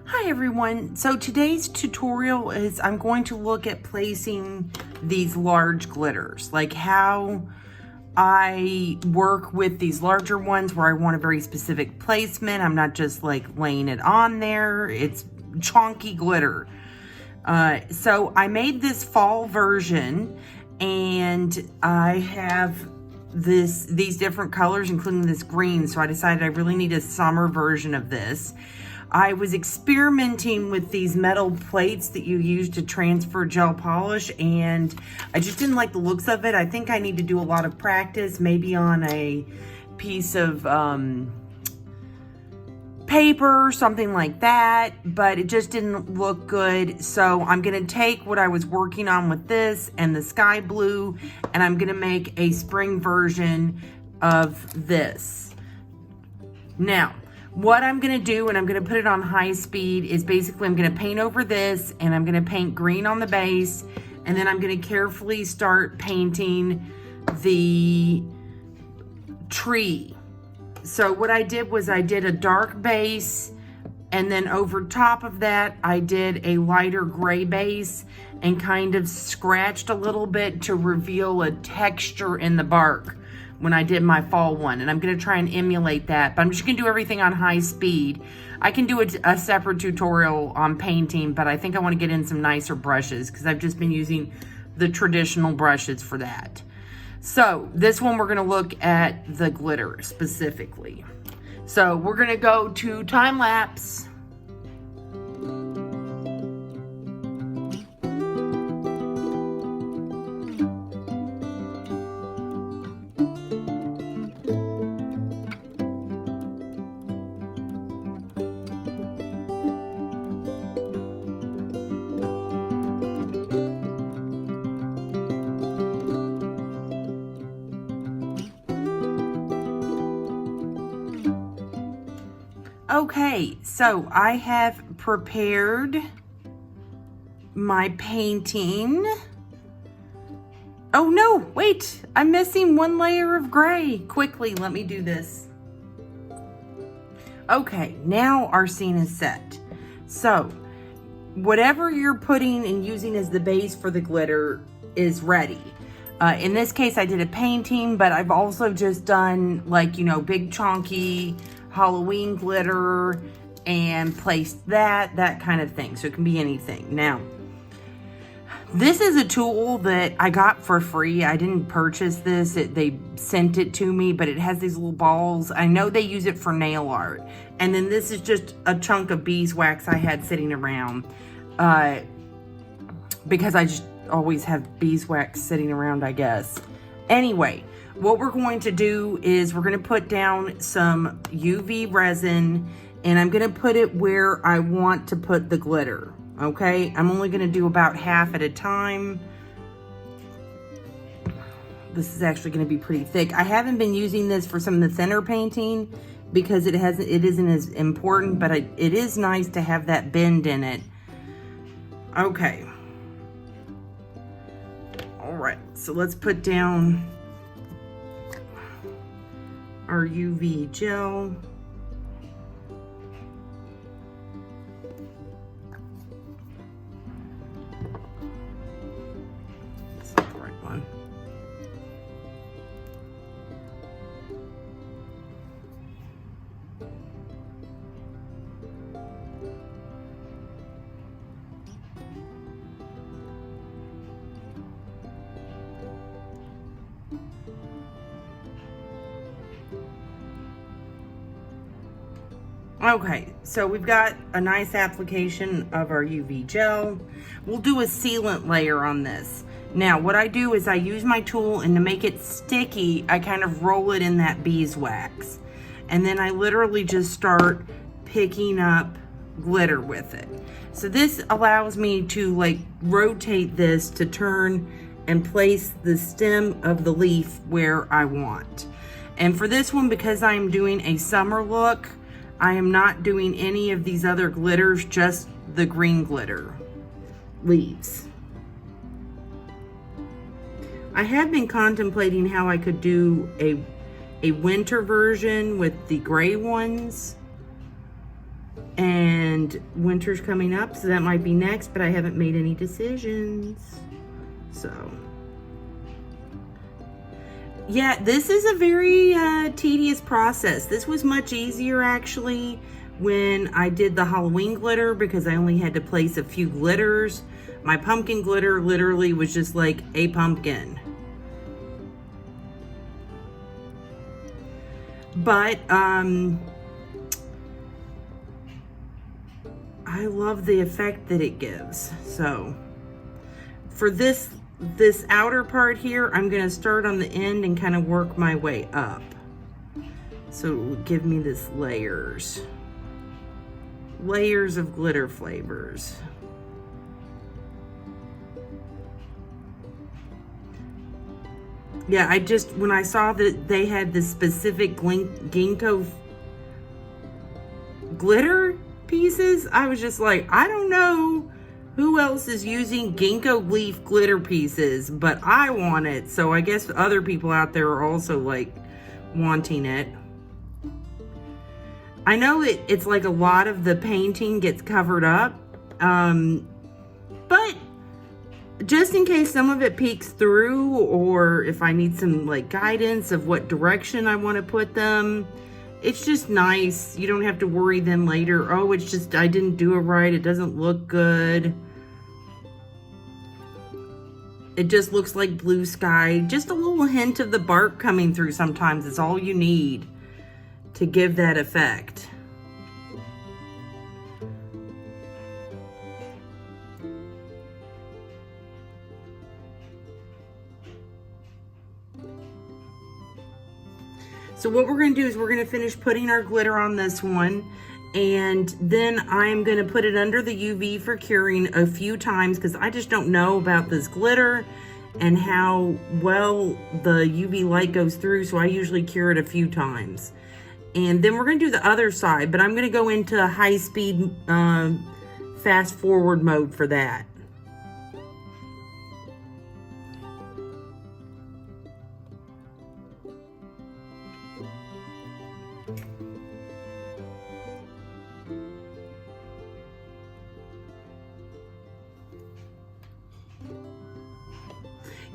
Hi everyone. So today's tutorial is I'm going to look at placing these large glitters, like how I work with these larger ones where I want a very specific placement. I'm not just like laying it on there. It's chonky glitter. So I made this fall version and I have these different colors, including this green. So I decided I really need a summer version of this. I was experimenting with these metal plates that you use to transfer gel polish, and I just didn't like the looks of it. I think I need to do a lot of practice, maybe on a piece of paper, something like that, but it just didn't look good. So I'm gonna take what I was working on with this and the sky blue, and I'm gonna make a spring version of this. Now, what I'm gonna do, and I'm gonna put it on high speed, is basically I'm gonna paint over this and I'm gonna paint green on the base, and then I'm gonna carefully start painting the tree. So what I did was I did a dark base, and then over top of that I did a lighter gray base and kind of scratched a little bit to reveal a texture in the bark when I did my fall one, and I'm gonna try and emulate that, but I'm just gonna do everything on high speed. I can do a separate tutorial on painting, but I think I wanna get in some nicer brushes because I've just been using the traditional brushes for that. So this one, we're gonna look at the glitter specifically. So we're gonna go to time lapse. Okay, so I have prepared my painting. Oh no, wait, I'm missing one layer of gray. Quickly, let me do this. Okay, now our scene is set. So, whatever you're putting and using as the base for the glitter is ready. In this case, I did a painting, but I've also just done like, you know, big chonky Halloween glitter and placed that kind of thing. So it can be anything. Now, this is a tool that I got for free. I didn't purchase this. They sent it to me, but it has these little balls. I know they use it for nail art. And then this is just a chunk of beeswax I had sitting around because I just always have beeswax sitting around, I guess. Anyway, what we're going to do is we're going to put down some UV resin, and I'm going to put it where I want to put the glitter. Okay, I'm only going to do about half at a time. This is actually going to be pretty thick. I haven't been using this for some of the thinner painting because it isn't as important, but it is nice to have that bend in it. Okay. All right, so let's put down our UV gel. That's not the right one. Okay, so we've got a nice application of our UV gel. We'll do a sealant layer on this. Now, what I do is I use my tool, and to make it sticky, I kind of roll it in that beeswax. And then I literally just start picking up glitter with it. So this allows me to like rotate this to turn and place the stem of the leaf where I want. And for this one, because I'm doing a summer look, I am not doing any of these other glitters, just the green glitter leaves. I have been contemplating how I could do a winter version with the gray ones. And winter's coming up, so that might be next, but I haven't made any decisions. So, yeah, this is a very tedious process. This was much easier actually when I did the Halloween glitter because I only had to place a few glitters. My pumpkin glitter literally was just like a pumpkin. But I love the effect that it gives. So for this outer part here, I'm going to start on the end and kind of work my way up. So it will give me this layers of glitter flavors. Yeah, when I saw that they had this specific ginkgo glitter pieces, I was just like, I don't know who else is using ginkgo leaf glitter pieces, but I want it. So I guess other people out there are also like wanting it. I know it's like a lot of the painting gets covered up, but just in case some of it peeks through, or if I need some like guidance of what direction I want to put them, it's just nice. You don't have to worry then later, oh, it's just, I didn't do it right. It doesn't look good. It just looks like blue sky. Just a little hint of the bark coming through sometimes is all you need to give that effect. So what we're going to do is we're going to finish putting our glitter on this one, and then I'm going to put it under the UV for curing a few times because I just don't know about this glitter and how well the UV light goes through, so I usually cure it a few times. And then we're going to do the other side, but I'm going to go into high-speed fast forward mode for that.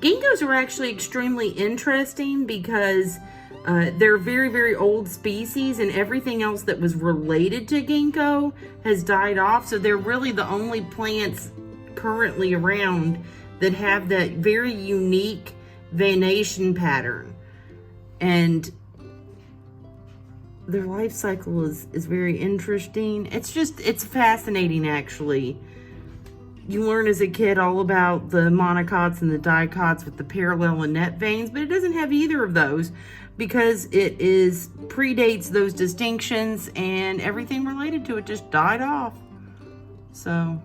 Ginkgos are actually extremely interesting because they're very, very old species, and everything else that was related to ginkgo has died off. So they're really the only plants currently around that have that very unique venation pattern. And their life cycle is very interesting. It's fascinating actually. You learn as a kid all about the monocots and the dicots with the parallel and net veins, but it doesn't have either of those because it predates those distinctions, and everything related to it just died off. So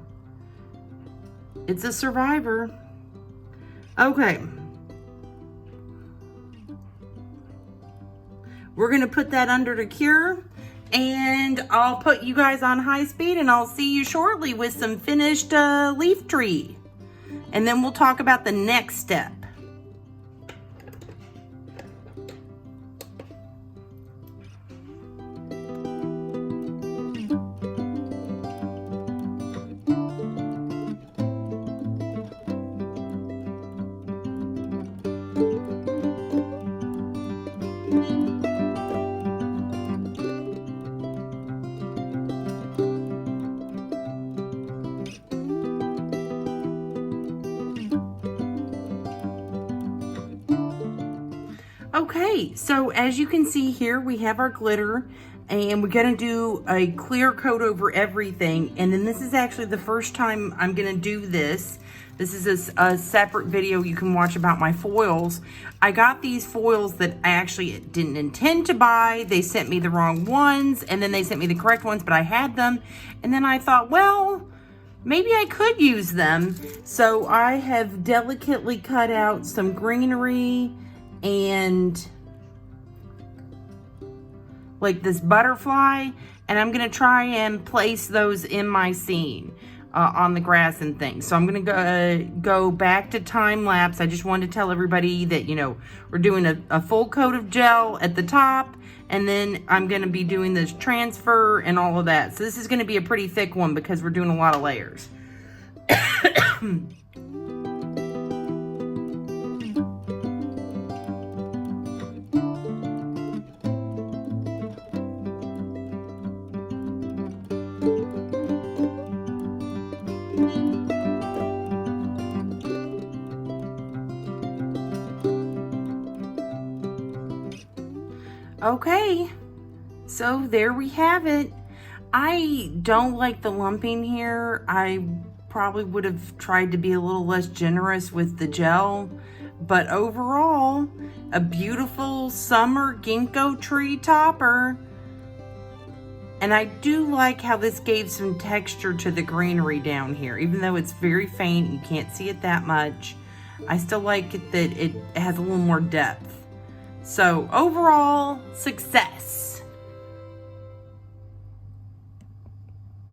it's a survivor. Okay. We're going to put that under to cure. And I'll put you guys on high speed, and I'll see you shortly with some finished leaf tree. And then we'll talk about the next step. Okay, so as you can see here, we have our glitter, and we're gonna do a clear coat over everything. And then this is actually the first time I'm gonna do this. This is a separate video you can watch about my foils. I got these foils that I actually didn't intend to buy. They sent me the wrong ones, and then they sent me the correct ones, but I had them. And then I thought, well, maybe I could use them. So I have delicately cut out some greenery and like this butterfly, and I'm gonna try and place those in my scene on the grass and things. So I'm gonna go back to time lapse. I just wanted to tell everybody that, you know, we're doing a full coat of gel at the top, And then I'm going to be doing this transfer and all of that. So this is going to be a pretty thick one because we're doing a lot of layers. Okay, so there we have it. I don't like the lumping here. I probably would have tried to be a little less generous with the gel, but overall, a beautiful summer ginkgo tree topper. And I do like how this gave some texture to the greenery down here. Even though it's very faint, you can't see it that much. I still like it that it has a little more depth. So overall, success.